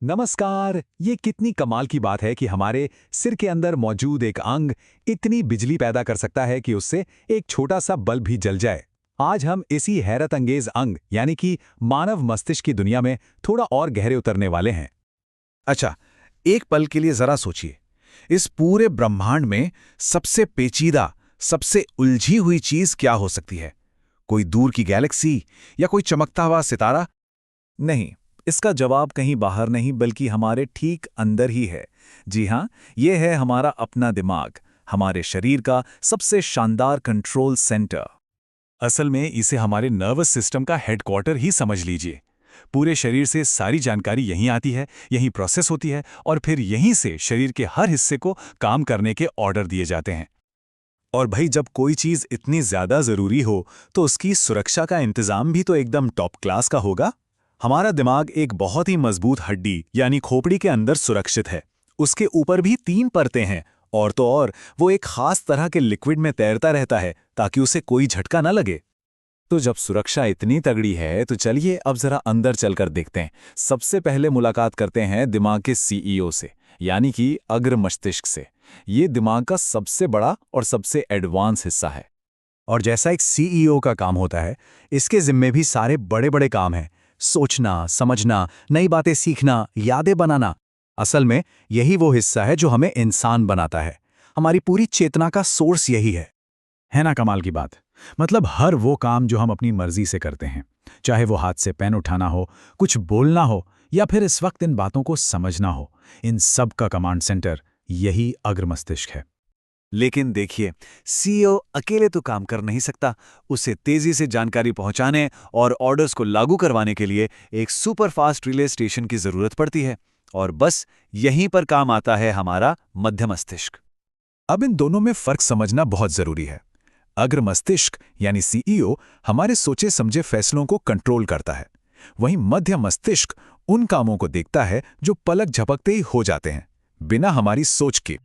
नमस्कार। ये कितनी कमाल की बात है कि हमारे सिर के अंदर मौजूद एक अंग इतनी बिजली पैदा कर सकता है कि उससे एक छोटा सा बल्ब भी जल जाए। आज हम इसी हैरत अंगेज अंग यानी कि मानव मस्तिष्क की दुनिया में थोड़ा और गहरे उतरने वाले हैं। अच्छा, एक पल के लिए जरा सोचिए। इस पूरे ब्रह्मांड में सबसे पेचीदा, सबसे उलझी हुई चीज क्या हो सकती है? कोई दूर की गैलेक्सी या कोई चमकता हुआ सितारा? नहीं, इसका जवाब कहीं बाहर नहीं बल्कि हमारे ठीक अंदर ही है। जी हाँ, ये है हमारा अपना दिमाग, हमारे शरीर का सबसे शानदार कंट्रोल सेंटर। असल में इसे हमारे नर्वस सिस्टम का हेडक्वार्टर ही समझ लीजिए। पूरे शरीर से सारी जानकारी यहीं आती है, यहीं प्रोसेस होती है और फिर यहीं से शरीर के हर हिस्से को काम करने के ऑर्डर दिए जाते हैं। और भाई, जब कोई चीज़ इतनी ज़्यादा ज़रूरी हो तो उसकी सुरक्षा का इंतज़ाम भी तो एकदम टॉप क्लास का होगा। हमारा दिमाग एक बहुत ही मजबूत हड्डी यानी खोपड़ी के अंदर सुरक्षित है। उसके ऊपर भी 3 परतें हैं और तो और वो एक खास तरह के लिक्विड में तैरता रहता है ताकि उसे कोई झटका न लगे। तो जब सुरक्षा इतनी तगड़ी है तो चलिए अब जरा अंदर चलकर देखते हैं। सबसे पहले मुलाकात करते हैं दिमाग के सीईओ से, यानी कि अग्र मस्तिष्क से। ये दिमाग का सबसे बड़ा और सबसे एडवांस हिस्सा है। और जैसा एक सीईओ का काम होता है, इसके जिम्मे भी सारे बड़े बड़े काम हैं। सोचना, समझना, नई बातें सीखना, यादें बनाना। असल में यही वो हिस्सा है जो हमें इंसान बनाता है। हमारी पूरी चेतना का सोर्स यही है ना? कमाल की बात। मतलब हर वो काम जो हम अपनी मर्जी से करते हैं, चाहे वो हाथ से पेन उठाना हो, कुछ बोलना हो या फिर इस वक्त इन बातों को समझना हो, इन सब का कमांड सेंटर यही अग्र मस्तिष्क है। लेकिन देखिए, सीईओ अकेले तो काम कर नहीं सकता। उसे तेजी से जानकारी पहुंचाने और ऑर्डर्स को लागू करवाने के लिए एक सुपरफास्ट रिले स्टेशन की जरूरत पड़ती है। और बस यहीं पर काम आता है हमारा मध्य मस्तिष्क। अब इन दोनों में फर्क समझना बहुत जरूरी है। अग्र मस्तिष्क यानी सीईओ हमारे सोचे समझे फैसलों को कंट्रोल करता है। वहीं मध्य मस्तिष्क उन कामों को देखता है जो पलक झपकते ही हो जाते हैं, बिना हमारी सोच के।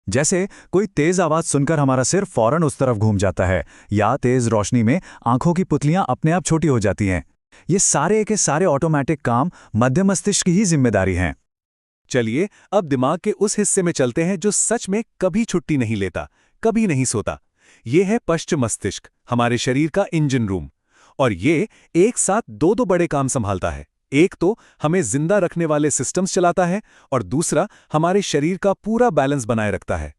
जैसे कोई तेज आवाज सुनकर हमारा सिर फौरन उस तरफ घूम जाता है, या तेज रोशनी में आंखों की पुतलियां अपने आप छोटी हो जाती हैं। ये सारे के सारे ऑटोमेटिक काम मध्य मस्तिष्क की ही जिम्मेदारी हैं। चलिए अब दिमाग के उस हिस्से में चलते हैं जो सच में कभी छुट्टी नहीं लेता, कभी नहीं सोता। ये है पश्चिम मस्तिष्क, हमारे शरीर का इंजन रूम। और ये एक साथ दो दो बड़े काम संभालता है। एक तो हमें जिंदा रखने वाले सिस्टम्स चलाता है और दूसरा हमारे शरीर का पूरा बैलेंस बनाए रखता है।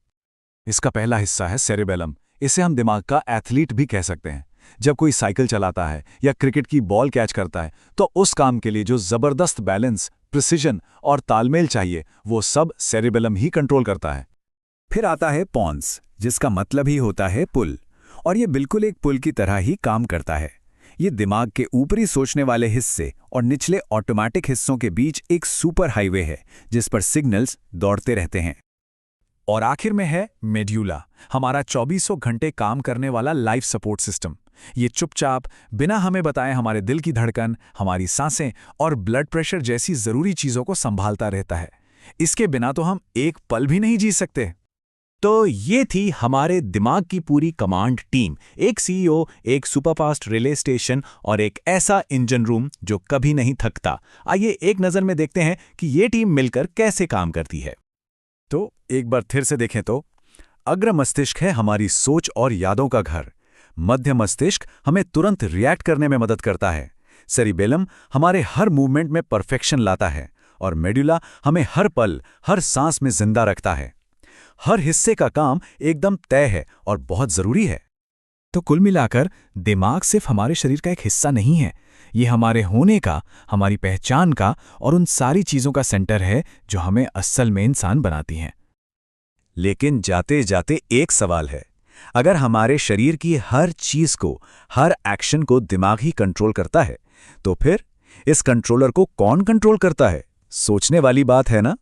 इसका पहला हिस्सा है सेरेबेलम। इसे हम दिमाग का एथलीट भी कह सकते हैं। जब कोई साइकिल चलाता है या क्रिकेट की बॉल कैच करता है तो उस काम के लिए जो जबरदस्त बैलेंस, प्रिसिजन और तालमेल चाहिए, वो सब सेरेबेलम ही कंट्रोल करता है। फिर आता है पॉन्स, जिसका मतलब ही होता है पुल। और ये बिल्कुल एक पुल की तरह ही काम करता है। ये दिमाग के ऊपरी सोचने वाले हिस्से और निचले ऑटोमेटिक हिस्सों के बीच एक सुपर हाईवे है जिस पर सिग्नल्स दौड़ते रहते हैं। और आखिर में है मेड्यूला, हमारा 24 घंटे काम करने वाला लाइफ सपोर्ट सिस्टम। ये चुपचाप बिना हमें बताए हमारे दिल की धड़कन, हमारी सांसें और ब्लड प्रेशर जैसी जरूरी चीजों को संभालता रहता है। इसके बिना तो हम एक पल भी नहीं जी सकते। तो ये थी हमारे दिमाग की पूरी कमांड टीम। एक सीईओ, एक सुपरफास्ट रिले स्टेशन और एक ऐसा इंजन रूम जो कभी नहीं थकता। आइए एक नज़र में देखते हैं कि ये टीम मिलकर कैसे काम करती है। तो एक बार फिर से देखें तो अग्र मस्तिष्क है हमारी सोच और यादों का घर। मध्य मस्तिष्क हमें तुरंत रिएक्ट करने में मदद करता है। सेरिबेलम हमारे हर मूवमेंट में परफेक्शन लाता है और मेडुला हमें हर पल, हर सांस में जिंदा रखता है। हर हिस्से का काम एकदम तय है और बहुत जरूरी है। तो कुल मिलाकर दिमाग सिर्फ हमारे शरीर का एक हिस्सा नहीं है, ये हमारे होने का, हमारी पहचान का और उन सारी चीजों का सेंटर है जो हमें असल में इंसान बनाती हैं। लेकिन जाते जाते एक सवाल है, अगर हमारे शरीर की हर चीज को, हर एक्शन को दिमाग ही कंट्रोल करता है, तो फिर इस कंट्रोलर को कौन कंट्रोल करता है? सोचने वाली बात है ना।